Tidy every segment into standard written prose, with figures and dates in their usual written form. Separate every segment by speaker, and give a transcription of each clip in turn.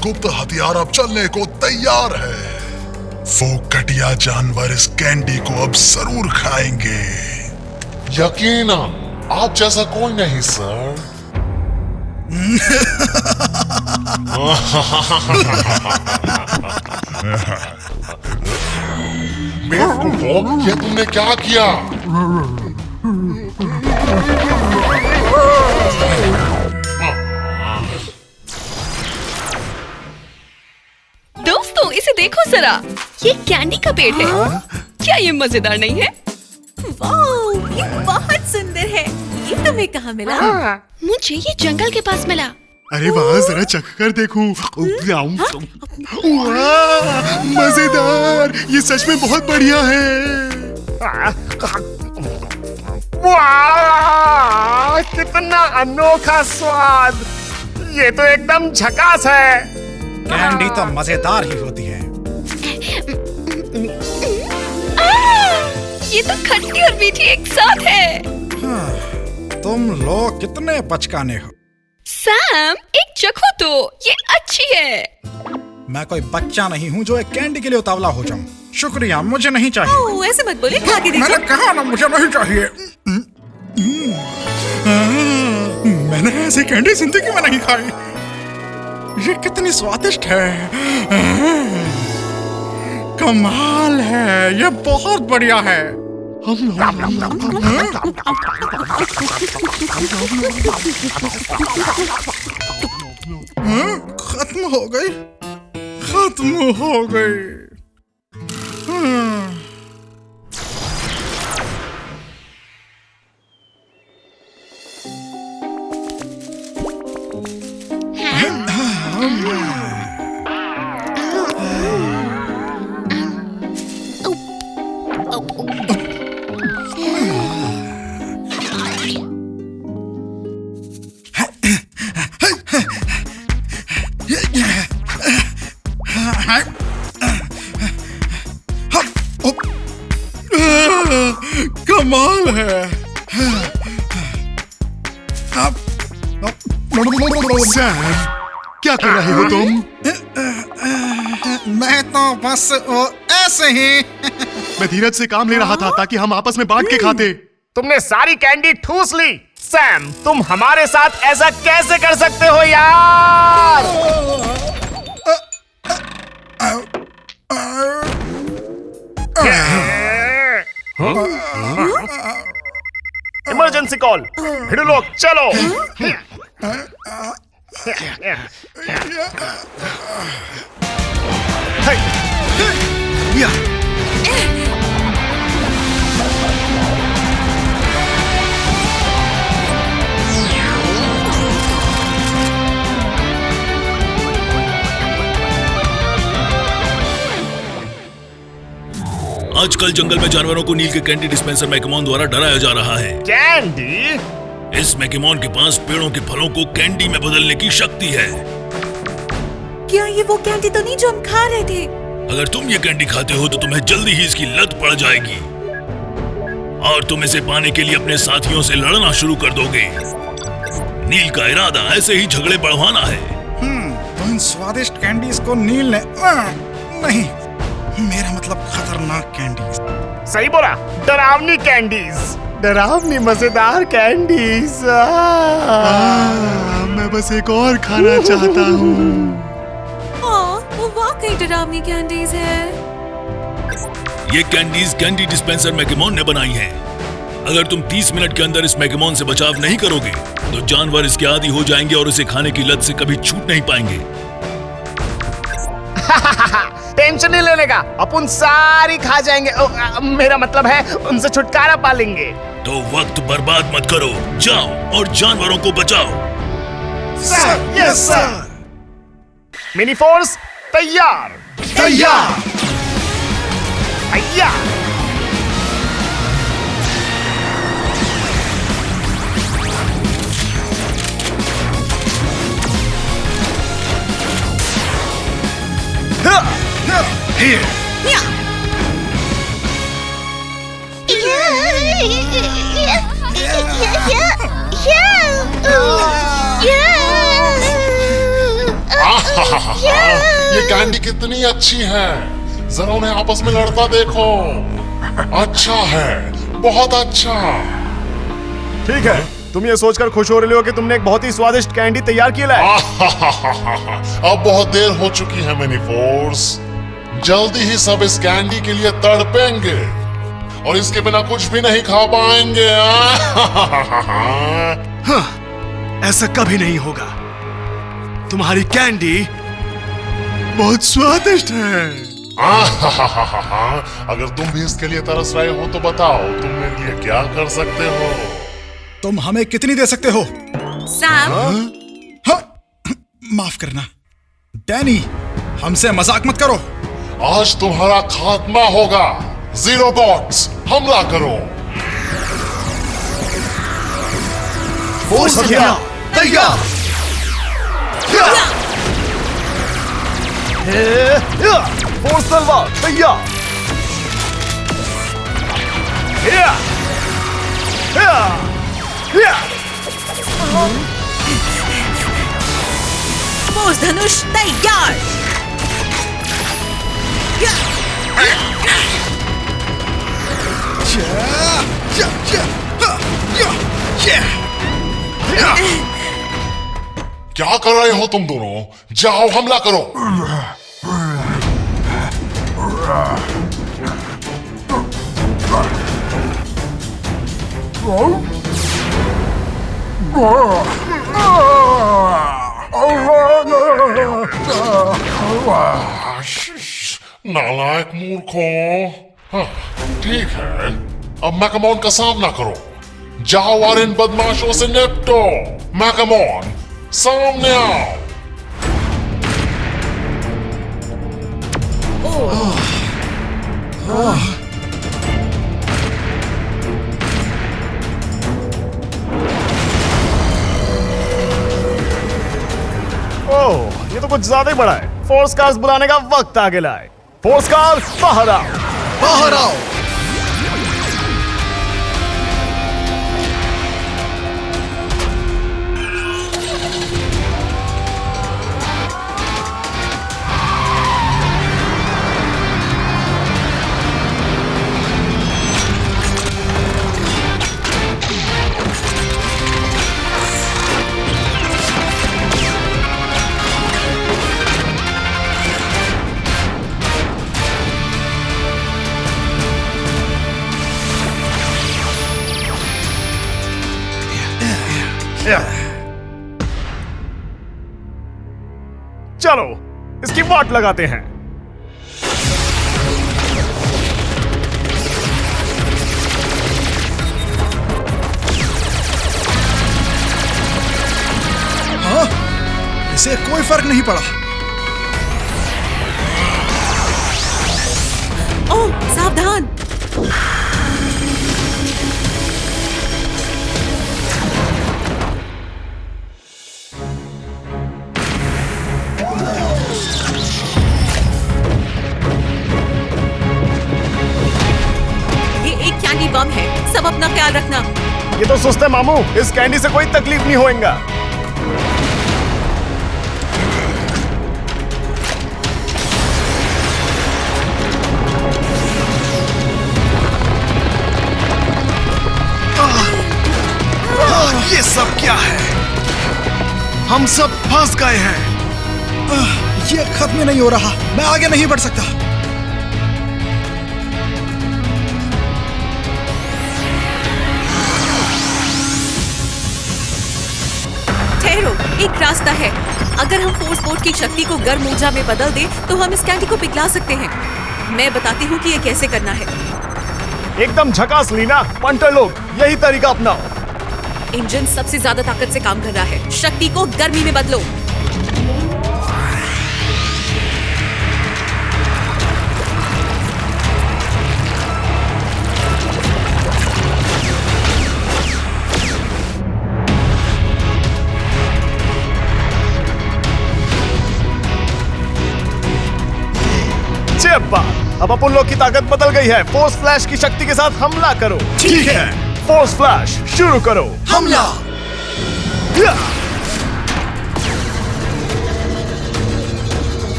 Speaker 1: गुप्त हथियार अब चलने को तैयार है। वो घटिया जानवर इस कैंडी को अब जरूर खाएंगे।
Speaker 2: यकीनन आप जैसा कोई नहीं सर। बेवकूफ, ये तुमने क्या किया?
Speaker 3: दोस्तों इसे देखो जरा, ये कैंडी का पेड़ है। क्या ये मजेदार नहीं है?
Speaker 4: वाह, ये बहुत सुंदर है। ये तुम्हें कहाँ मिला?
Speaker 3: मुझे ये जंगल के पास मिला।
Speaker 5: अरे वाह, जरा चख कर देखूं। वाह, मजेदार, ये सच में बहुत बढ़िया है।
Speaker 6: वाह, कितना अनोखा स्वाद! ये तो एकदम झकास है।
Speaker 7: कैंडी तो मजेदार ही होती है।
Speaker 3: ये तो खट्टी और मीठी एक साथ है।
Speaker 7: तुम लोग कितने बचकाने हो।
Speaker 3: सैम, एक चखो तो, ये अच्छी है।
Speaker 7: मैं कोई बच्चा नहीं हूँ जो एक कैंडी के लिए उतावला हो जाऊँ। शुक्रिया, मुझे नहीं चाहिए।
Speaker 4: ओह, ऐसे मत बोले, खा के देखो।
Speaker 7: मैंने कहा ना, मुझे नहीं चाहिए। मैंने ऐसी कैंडी जिंदगी में नहीं खाई। ये कितनी स्वादिष्ट है। कमाल है, ये बहुत बढ़िया है। खत्म हो गई, खत्म हो गई। कमाल है।
Speaker 5: सैम, क्या कर रहे हो तुम?
Speaker 7: मैं तो बस ऐसे ही।
Speaker 5: मैं धीरज से काम ले रहा था ताकि हम आपस में बांट के खाते।
Speaker 6: तुमने सारी कैंडी ठूस ली। सैम, तुम हमारे साथ ऐसा कैसे कर सकते हो यार? Emergency call. भिड़ो लोग, चलो।
Speaker 8: आजकल जंगल में जानवरों को नील के कैंडी डिस्पेंसर मैकमोन द्वारा डराया जा रहा है।
Speaker 6: कैंडी?
Speaker 8: इस मैकमोन के पास पेड़ों के फलों को कैंडी में बदलने की शक्ति है।
Speaker 4: क्या ये वो कैंडी तो नहीं जो हम खा रहे थे?
Speaker 8: अगर तुम ये कैंडी खाते हो तो तुम्हें जल्दी ही इसकी लत पड़ जाएगी और तुम इसे पाने के लिए अपने साथियों से लड़ना शुरू कर दोगे। नील का इरादा ऐसे ही झगड़े बढ़वाना है।
Speaker 7: तो इन स्वादिष्ट कैंडीज को नील ने नहीं, मेरा मतलब खतरनाक कैंडीज।
Speaker 6: सही बोला, डरावनी कैंडीज, डरावनी मजेदार कैंडीज।
Speaker 5: मैं बस एक और खाना चाहता हूँ।
Speaker 4: वो वाकई डरावनी कैंडीज है।
Speaker 8: ये कैंडीज कैंडी डिस्पेंसर मैकमोन ने बनाई हैं। अगर तुम 30 मिनट के अंदर इस मैकमोन से बचाव नहीं करोगे तो जानवर इसके आदी हो जाएंगे और इसे खाने की लत से कभी छूट नहीं पाएंगे।
Speaker 6: टेंशन नहीं लेने का, अपन सारी खा जाएंगे। मेरा मतलब है उनसे छुटकारा पा लेंगे।
Speaker 8: तो वक्त बर्बाद मत करो, जाओ और जानवरों को बचाओ।
Speaker 6: Sir, yes sir. Mini force तैयार।
Speaker 5: तैयार।
Speaker 6: तैयार।
Speaker 8: Here.
Speaker 2: ये कैंडी कितनी अच्छी है, जरा उन्हें आपस में लड़ता देखो। अच्छा है, बहुत अच्छा।
Speaker 6: ठीक है, तुम ये सोचकर खुश हो रहे हो कि तुमने एक बहुत ही स्वादिष्ट कैंडी तैयार किया है।
Speaker 2: अब बहुत देर हो चुकी है मिनी फोर्स। जल्दी ही सब इस कैंडी के लिए तड़पेंगे और इसके बिना कुछ भी नहीं खा पाएंगे।
Speaker 5: हाँ, ऐसा कभी नहीं होगा। तुम्हारी कैंडी बहुत स्वादिष्ट है।
Speaker 2: अगर तुम भी इसके लिए तरस रहे हो तो बताओ तुम मेरे लिए क्या कर सकते हो।
Speaker 7: तुम हमें कितनी दे सकते हो?
Speaker 4: सैम,
Speaker 7: हाँ, माफ करना डैनी, हमसे मजाक मत करो।
Speaker 2: आज तुम्हारा खात्मा होगा। जीरो बॉट्स, हमला करो।
Speaker 5: फोर्स हथियार तैयार।
Speaker 6: फोर्स तलवार तैयार।
Speaker 4: फोर्स धनुष तैयार।
Speaker 2: क्या कर रहे हो तुम दोनों? जाओ हमला करो। नालायक मूर्खों। हाँ, ठीक है, अब मैकमोन का सामना करो। जाओ और इन बदमाशों से निपटो। मैकमोन, सामने आओ।
Speaker 6: ओह, ये तो कुछ ज्यादा ही बड़ा है। फोर्स कार्स बुलाने का वक्त आ गया है। फोर्स कार्स बाहर आओ।
Speaker 5: बाहर आओ।
Speaker 6: चलो, इसकी वाट लगाते हैं।
Speaker 7: हाँ, इसे कोई फर्क नहीं पड़ा।
Speaker 4: ओह, सावधान। बम है, सब अपना ख्याल रखना।
Speaker 6: ये तो सुस्त है मामू, इस कैंडी से कोई तकलीफ नहीं होएगा।
Speaker 5: ये सब क्या है? हम सब फंस गए हैं।
Speaker 7: ये खत्म नहीं हो रहा, मैं आगे नहीं बढ़ सकता।
Speaker 4: एक रास्ता है। अगर हम फोर्स बोर्ड की शक्ति को गर्म ऊर्जा में बदल दें तो हम इस कैंडी को पिघला सकते हैं। मैं बताती हूँ कि ये कैसे करना है।
Speaker 6: एकदम झकास लीना, पंटर लोग यही तरीका अपनाओ।
Speaker 4: इंजन सबसे ज्यादा ताकत से काम कर रहा है, शक्ति को गर्मी में बदलो।
Speaker 6: अब अपन लोग की ताकत बदल गई है। फोर्स फ्लैश की शक्ति के साथ हमला करो।
Speaker 5: ठीक है,
Speaker 6: फोर्स फ्लैश शुरू करो।
Speaker 5: हमला।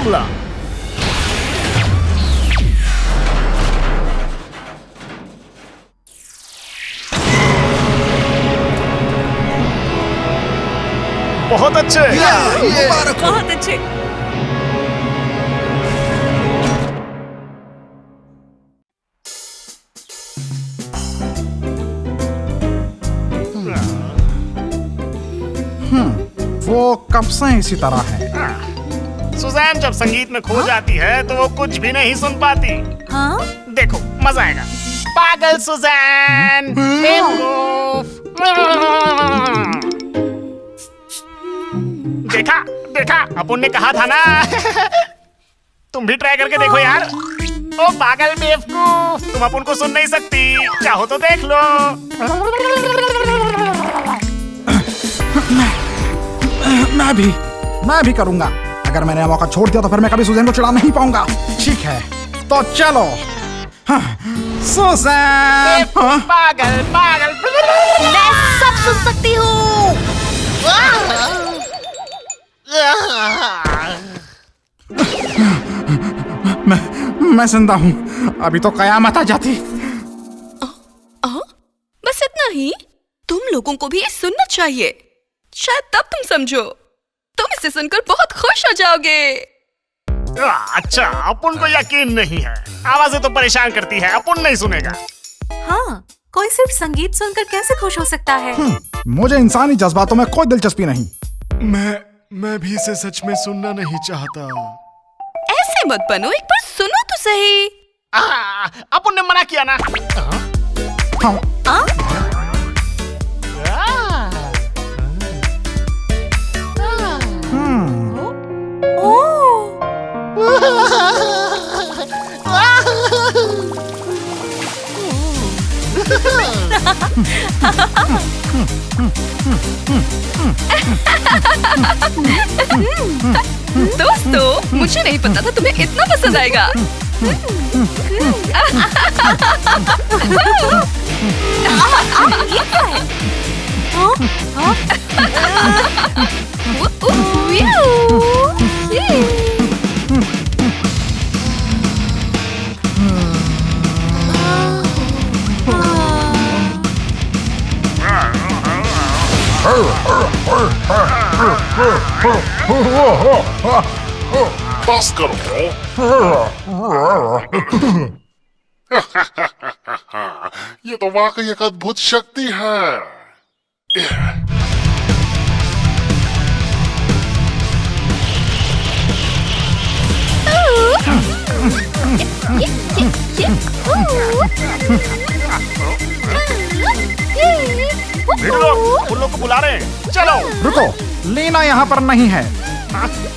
Speaker 6: हमला। बहुत अच्छे।
Speaker 4: बहुत अच्छे।
Speaker 7: वो कब से इसी तरह है।
Speaker 6: सुजैन जब संगीत में खो जाती है तो वो कुछ भी नहीं सुन पाती।
Speaker 4: हाँ?
Speaker 6: देखो मजा आएगा। पागल सुजैन, बेवकूफ। देखा देखा, अपुन ने कहा था ना। तुम भी ट्राई करके देखो यार। ओ पागल बेवकूफ, तुम अपुन को सुन नहीं सकती, चाहो तो देख लो।
Speaker 7: मैं भी करूंगा। अगर मैंने मौका छोड़ दिया तो फिर मैं कभी सुजैन को चिढ़ा नहीं पाऊंगा। ठीक है, तो चलो। हाँ, सुजैन। हाँ?
Speaker 6: पागल पागल।
Speaker 4: मैं सब सुन सकती हूँ।
Speaker 7: मैं जिंदा हूँ। अभी तो कयामत आ जाती।
Speaker 3: बस इतना ही? तुम लोगों को भी ये सुनना चाहिए, शायद तब तुम समझो। तुम इसे सुनकर बहुत खुश हो जाओगे।
Speaker 6: अच्छा, अपुन को यकीन नहीं है। आवाजें तो परेशान करती है, अपुन नहीं सुनेगा।
Speaker 4: हाँ, कोई सिर्फ संगीत सुनकर कैसे खुश हो सकता है?
Speaker 7: मुझे इंसानी जज्बातों में कोई दिलचस्पी नहीं।
Speaker 5: मैं भी इसे सच में सुनना नहीं चाहता।
Speaker 3: ऐसे मत बनो, एक बार सुनो तो सही।
Speaker 6: अपुन ने मना किया ना।
Speaker 7: हाँ,
Speaker 3: दोस्तों, मुझे नहीं पता था तुम्हें इतना पसंद आएगा।
Speaker 2: बस करो। ये तो वाकई एक अद्भुत शक्ति है।
Speaker 6: उन लोग को बुला रहे हैं, चलो।
Speaker 7: रुको, लीना यहाँ पर नहीं है।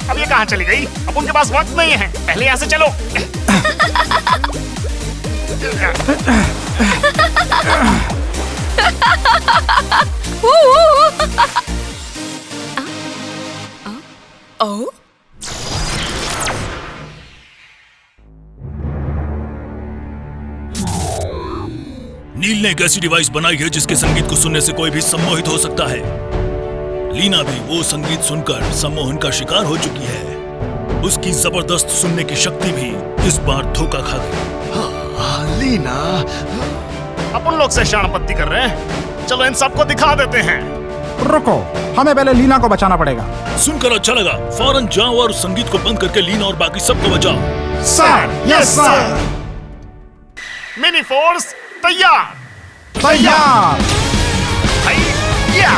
Speaker 6: अब ये कहाँ चली गई? अब उनके पास वक्त नहीं है, पहले यहाँ से चलो।
Speaker 8: नील ने एक ऐसी डिवाइस बनाई है जिसके संगीत को सुनने से कोई भी सम्मोहित हो सकता है। लीना भी वो संगीत सुनकर सम्मोहन का शिकार हो चुकी है। उसकी जबरदस्त सुनने की शक्ति भी इस बार धोखा खा गई।
Speaker 6: लीना, अपन लोग से शानपत्ती कर रहे हैं, चलो इन सबको दिखा देते हैं।
Speaker 7: रुको, हमें पहले लीना को बचाना पड़ेगा।
Speaker 8: सुनकर अच्छा लगा, फौरन जाओ और संगीत को बंद करके लीना और बाकी सबको बचाओ।
Speaker 7: Sir, yes sir.
Speaker 6: Mini force तैयार।
Speaker 7: तैयार।
Speaker 6: या।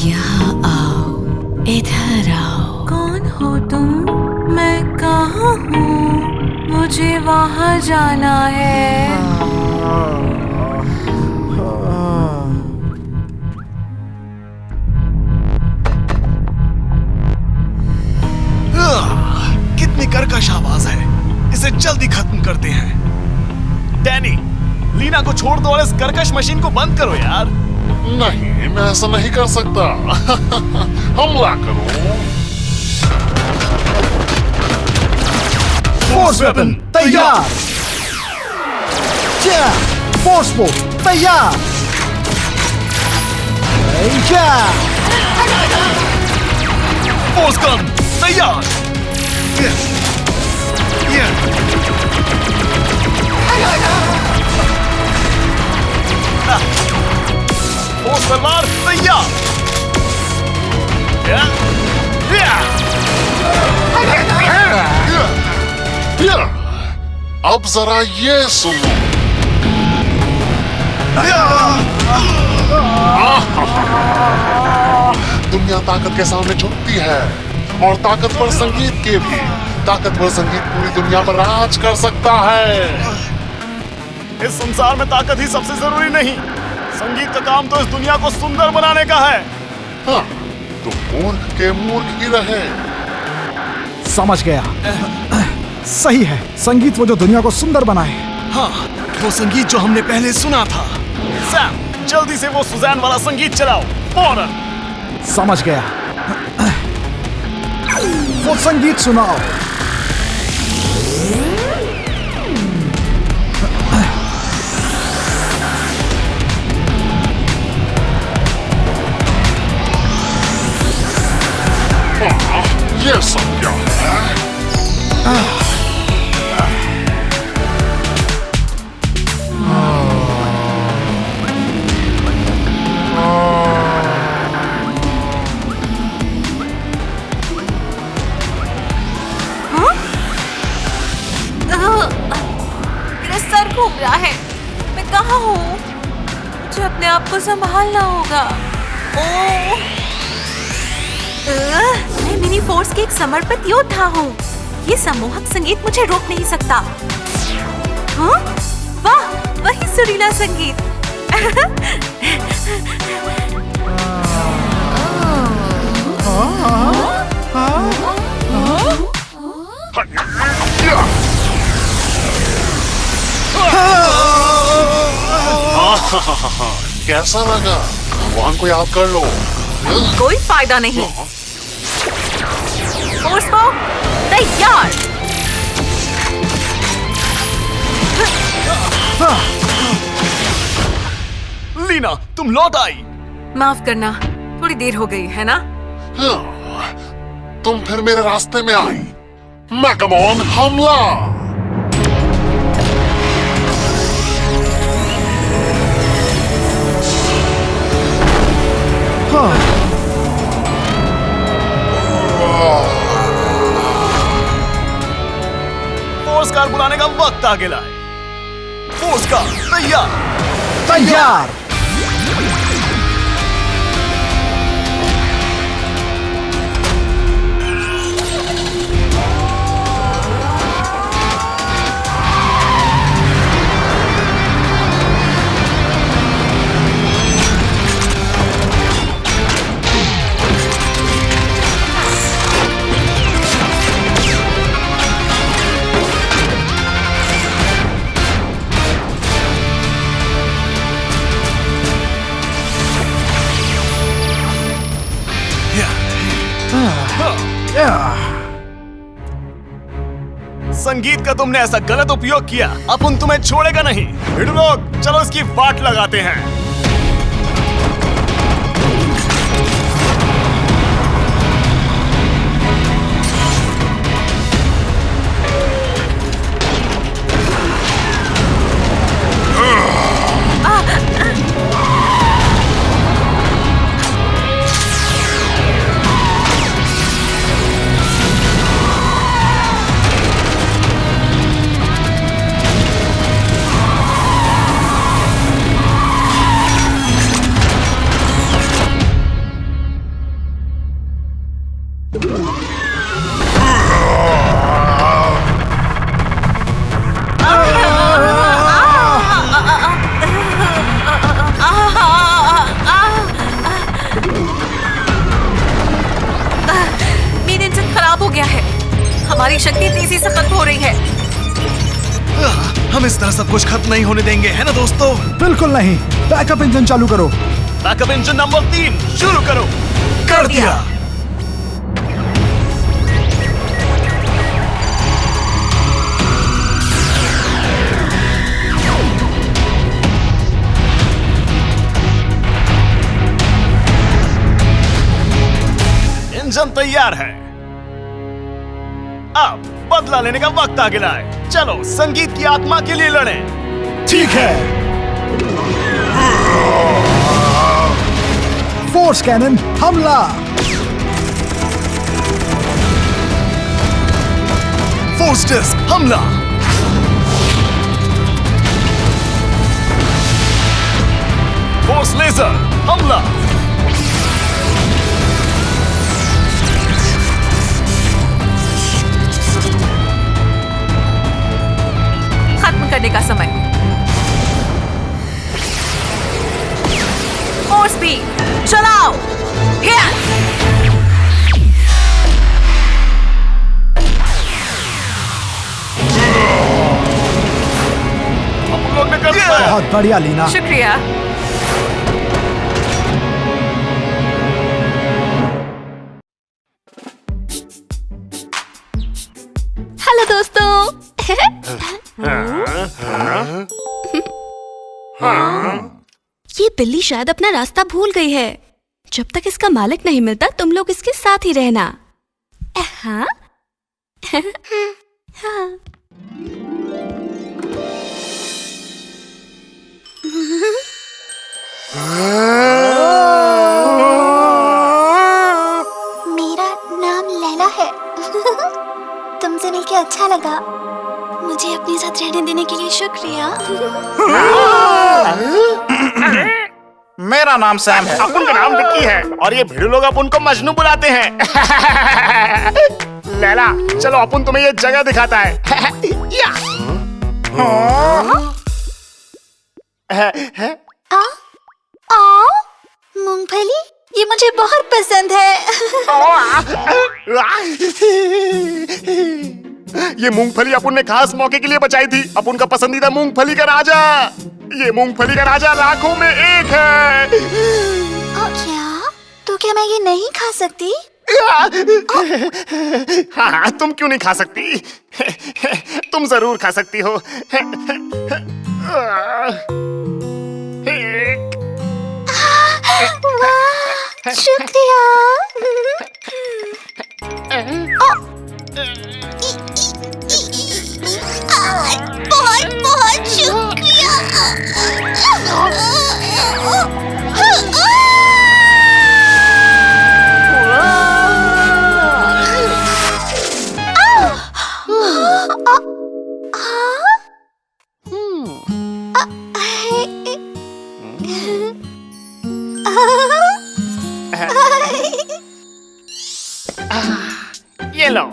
Speaker 4: यहाँ आओ, इधर आओ। कौन हो तुम? मैं कहाँ हूँ? मुझे वहाँ जाना है।
Speaker 5: कितनी कर्कश आवाज है, इसे जल्दी खत्म करते हैं।
Speaker 6: डैनी, लीना को छोड़ दो और इस कर्कश मशीन को बंद करो यार।
Speaker 2: नहीं, मैं ऐसा नहीं कर सकता। हमला करो।
Speaker 7: फोर्स वेपन तैयार। फोर्स पोर्ट तैयार।
Speaker 6: फोर्स गन तैयार। फोर्स तलवार तैयार।
Speaker 2: अब जरा ये सुनो। दुनिया ताकत के सामने झुकती है, और ताकतवर संगीत के भी। ताकतवर संगीत पूरी दुनिया पर राज कर सकता है।
Speaker 6: इस संसार में ताकत ही सबसे जरूरी नहीं, संगीत का काम तो इस दुनिया को सुंदर बनाने का है।
Speaker 2: हाँ, तो मूर्ख के मूर्ख ही रहे।
Speaker 7: समझ गया। सही है, संगीत वो जो दुनिया को सुंदर बनाए।
Speaker 6: हाँ, वो संगीत जो हमने पहले सुना था। सैम, जल्दी से वो सुजैन वाला संगीत चलाओ, फौरन।
Speaker 7: समझ गया। वो संगीत सुनाओ।
Speaker 2: ये सब क्या है?
Speaker 4: मेरा सर घूम रहा है। मैं कहाँ हूँ? मुझे अपने आप को संभालना होगा। मैं मिनी फोर्स के एक समर्पित योद्धा हूँ। ये सम्मोहक संगीत मुझे रोक नहीं सकता। हाँ? वाह, वही सुरीला संगीत।
Speaker 2: कैसा लगा? भगवान को याद कर लो।
Speaker 4: कोई फायदा नहीं। फोर्स को तैयार।
Speaker 6: लीना, तुम लौट आई।
Speaker 4: माफ करना, थोड़ी देर हो गई है ना?
Speaker 2: हाँ, तुम फिर मेरे रास्ते में आई। मैकमोन हमला।
Speaker 6: फोर्स कार बुलाने का वक्त आ गया है। फोर्स कार तैयार।
Speaker 7: तैयार।
Speaker 6: संगीत का तुमने ऐसा गलत उपयोग किया, अपन तुम्हें छोड़ेगा नहीं। भिड़ू लोग, चलो इसकी वाट लगाते हैं।
Speaker 4: मेरा इंजन खराब हो गया है। हमारी शक्ति तेजी से खत्म हो रही है।
Speaker 5: हम इस तरह सब कुछ खत्म नहीं होने देंगे, है ना दोस्तों?
Speaker 7: बिल्कुल नहीं। बैकअप इंजन चालू करो।
Speaker 5: बैकअप इंजन नंबर 3 शुरू करो। कर दिया। इंजन तैयार है। अब बदला लेने का वक्त आ गया है। चलो संगीत की आत्मा के लिए लड़ें।
Speaker 7: ठीक है। फोर्स कैनन हमला।
Speaker 5: फोर्स डिस्क हमला। फोर्स लेजर हमला।
Speaker 4: खत्म करने का समय। फोर्स बी चलाओ।
Speaker 5: हम लोग ने कर दिया।
Speaker 7: बहुत बढ़िया लीना।
Speaker 4: शुक्रिया।
Speaker 3: हेलो दोस्तों। ये बिल्ली शायद अपना रास्ता भूल गई है। जब तक इसका मालिक नहीं मिलता तुम लोग इसके साथ ही रहना। हाँ? हाँ।
Speaker 9: मेरा नाम लैला है। तुमसे मिलके अच्छा लगा। मुझे अपने साथ रहने देने के लिए शुक्रिया।
Speaker 6: मेरा नाम सैम है। अपन का नाम विक्की है और ये भिड़ू लोग अपन को मजनू बुलाते हैं। लैला चलो अपन तुम्हें ये जगह दिखाता है। या।
Speaker 9: मूंगफली ये मुझे बहुत पसंद है।
Speaker 6: ये मूंगफली अपन ने खास मौके के लिए बचाई थी। अपन का पसंदीदा मूंगफली का राजा। ये मूंगफली का राजा लाखों में एक है।
Speaker 9: क्या? तो क्या मैं ये नहीं खा सकती?
Speaker 6: हाँ तुम क्यों नहीं खा सकती? तुम जरूर खा सकती हो।
Speaker 9: वाह, शुक्रिया। बहुत बहुत शुक्रिया।
Speaker 6: ये लो।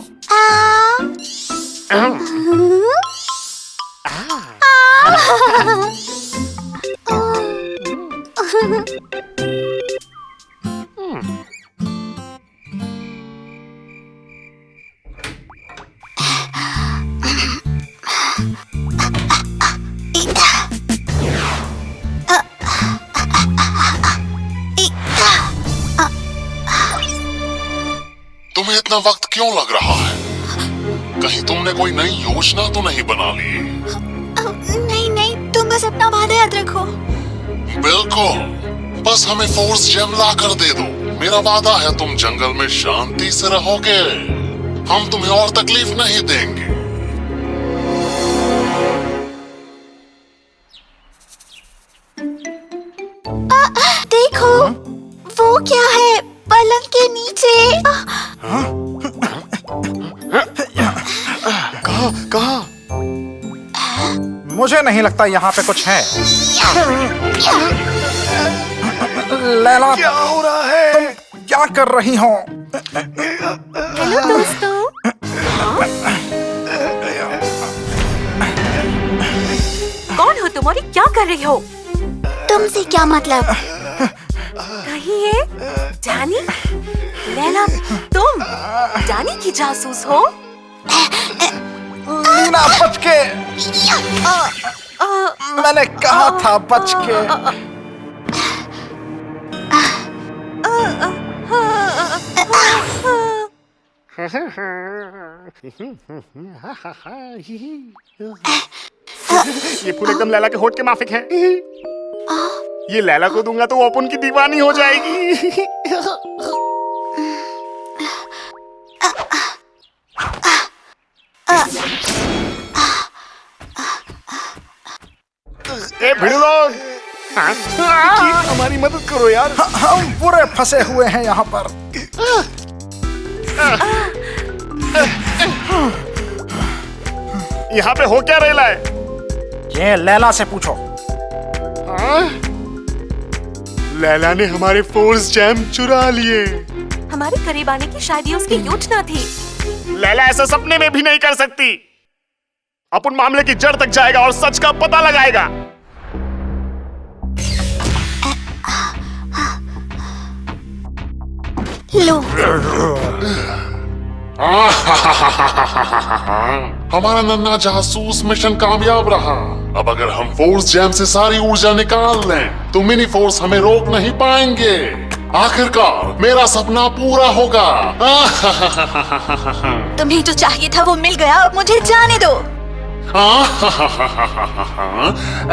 Speaker 2: तुम्हें इतना वक्त क्यों लग रहा है? कहीं तुमने कोई नई योजना तो नहीं बना ली?
Speaker 9: नहीं नहीं, तुम बस अपना वादा याद रखो।
Speaker 2: बिल्कुल, बस हमें फोर्स जेम ला कर दे दो। मेरा वादा है तुम जंगल में शांति से रहोगे। हम तुम्हें और तकलीफ नहीं देंगे।
Speaker 9: देखो वो क्या है पलंग के नीचे।
Speaker 6: कहाँ?
Speaker 7: मुझे नहीं लगता यहाँ पे कुछ है। लैला
Speaker 5: क्या हो रहा है?
Speaker 7: तुम क्या कर रही हो?
Speaker 4: हेलो दोस्तों। कौन हो तुम और क्या कर रही हो?
Speaker 9: तुमसे क्या मतलब?
Speaker 4: कहीं ये जानी? लैला तुम जानी की जासूस हो?
Speaker 7: ना बच के। मैंने कहा था बच के।
Speaker 6: ये फूल एकदम लैला के होठ के माफिक है। ये लैला को दूंगा तो वो अपन की दीवानी हो जाएगी। ए भिड़ू लोग, हमारी मदद करो यार।
Speaker 7: हम पूरे फंसे हुए हैं यहाँ पर।
Speaker 6: यहाँ पे हो क्या रहा है?
Speaker 7: ये लैला से पूछो।
Speaker 6: लैला ने हमारे फोर्स जैम चुरा लिए।
Speaker 4: हमारे करीब आने की शायद ये उसकी योजना थी।
Speaker 6: लैला ऐसा सपने में भी नहीं कर सकती। अपन मामले की जड़ तक जाएगा और सच का पता लगाएगा।
Speaker 9: लो।
Speaker 2: हमारा नन्हा जासूस मिशन कामयाब रहा। अब अगर हम फोर्स जैम से सारी ऊर्जा निकाल लें तो मिनी फोर्स हमें रोक नहीं पाएंगे। आखिरकार मेरा सपना पूरा होगा।
Speaker 9: तुम्हें जो चाहिए था वो मिल गया, अब मुझे जाने दो।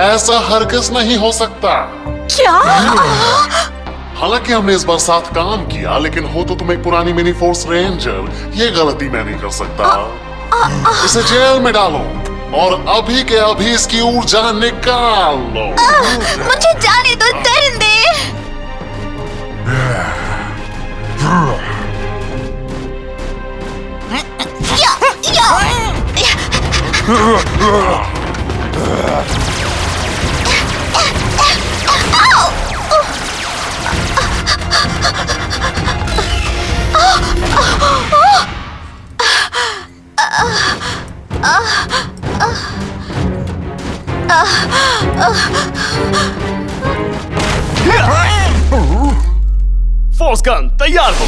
Speaker 2: ऐसा हरगिज नहीं हो सकता।
Speaker 9: क्या?
Speaker 2: हालांकि हमने इस बार साथ काम किया, लेकिन हो तो तुम एक पुरानी मिनी फोर्स रेंजर। ये गलती मैं नहीं कर सकता। इसे जेल में डालो और अभी के अभी इसकी ऊर्जा निकाल लो।
Speaker 9: मुझे जाने दो दरिंदे।
Speaker 6: फोर्स गन तैयार हो।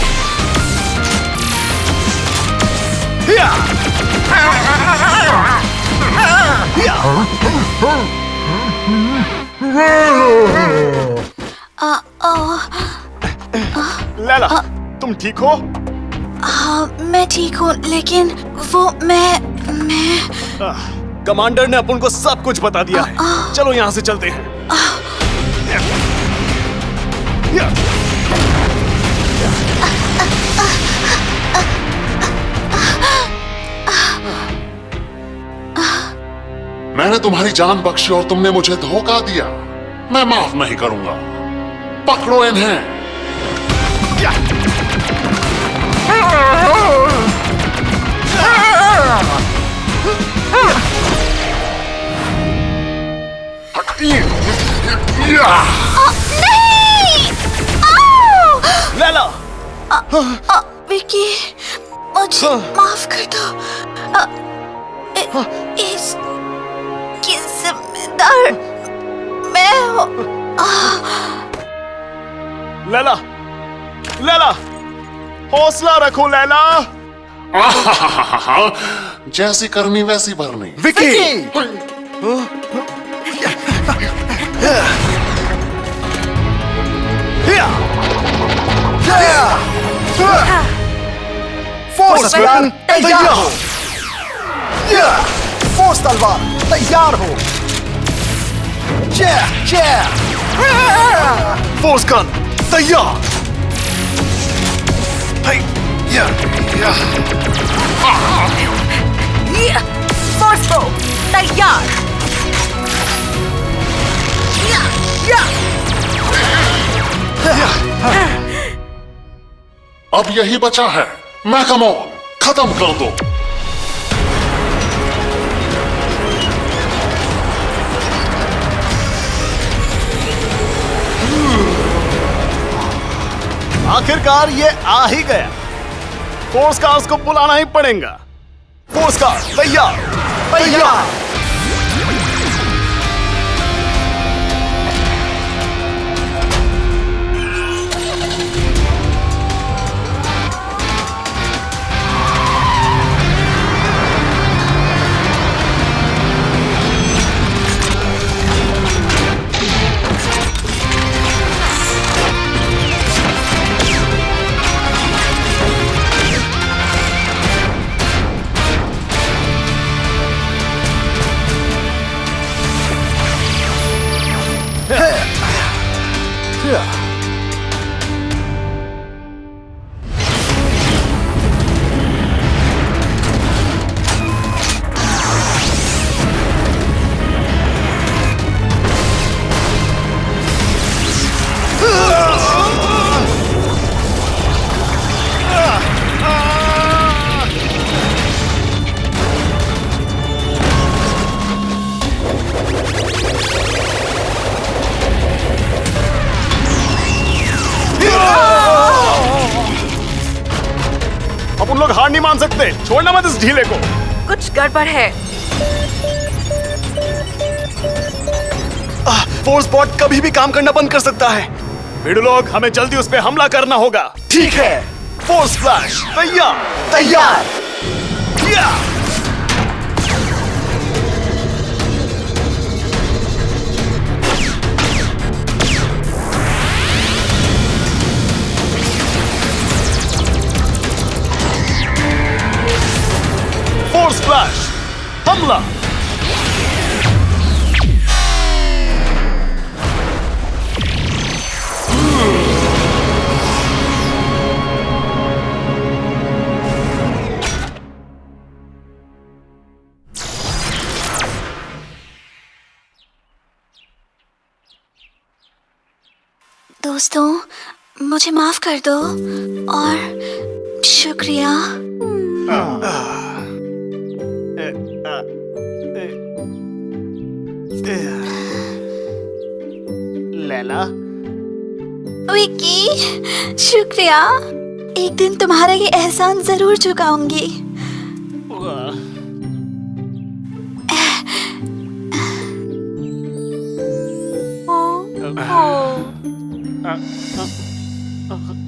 Speaker 6: लैला, तुम ठीक हो?
Speaker 9: हाँ, मैं ठीक हूँ, लेकिन वो मैं
Speaker 6: कमांडर ने अपन को सब कुछ बता दिया है। चलो यहाँ से चलते हैं।
Speaker 2: मैंने तुम्हारी जान बख्शी और तुमने मुझे धोखा दिया। मैं माफ नहीं करूंगा। पकड़ो इन्हें।
Speaker 6: लैला,
Speaker 9: विकी, मुझे माफ कर दो। इसकी जिम्मेदार मैं हूँ।
Speaker 6: लैला, लैला, हौसला रखो लैला।
Speaker 2: जैसी करनी वैसी भरनी।
Speaker 7: विकी! फोर्स गन तैयार हो। फोर्स तलवार तैयार हो।
Speaker 6: फोर्स गन तैयार।
Speaker 4: फोर्स बो तैयार।
Speaker 2: अब यही बचा है। मैकमोन, खत्म कर दो।
Speaker 6: आखिरकार ये आ ही गया। फोर्स कार्स को बुलाना ही पड़ेगा। फोर्स कार तैयार, तैयार। उन लोग हार नहीं मान सकते। छोड़ना मत इस ढीले को।
Speaker 4: कुछ गड़बड़ है।
Speaker 5: फोर्स बॉट कभी भी काम करना बंद कर सकता है।
Speaker 6: भिड़ू लोग, हमें जल्दी उस पे हमला करना होगा।
Speaker 5: ठीक है, फोर्स फ्लैश तैयार तैयार। या!
Speaker 6: फोर्स फ्लैश हमला।
Speaker 9: दोस्तों, मुझे माफ कर दो और शुक्रिया।
Speaker 6: लैला,
Speaker 9: विकी, शुक्रिया। एक दिन तुम्हारा ये एहसान जरूर चुकाऊंगी।
Speaker 4: ओ, ओ।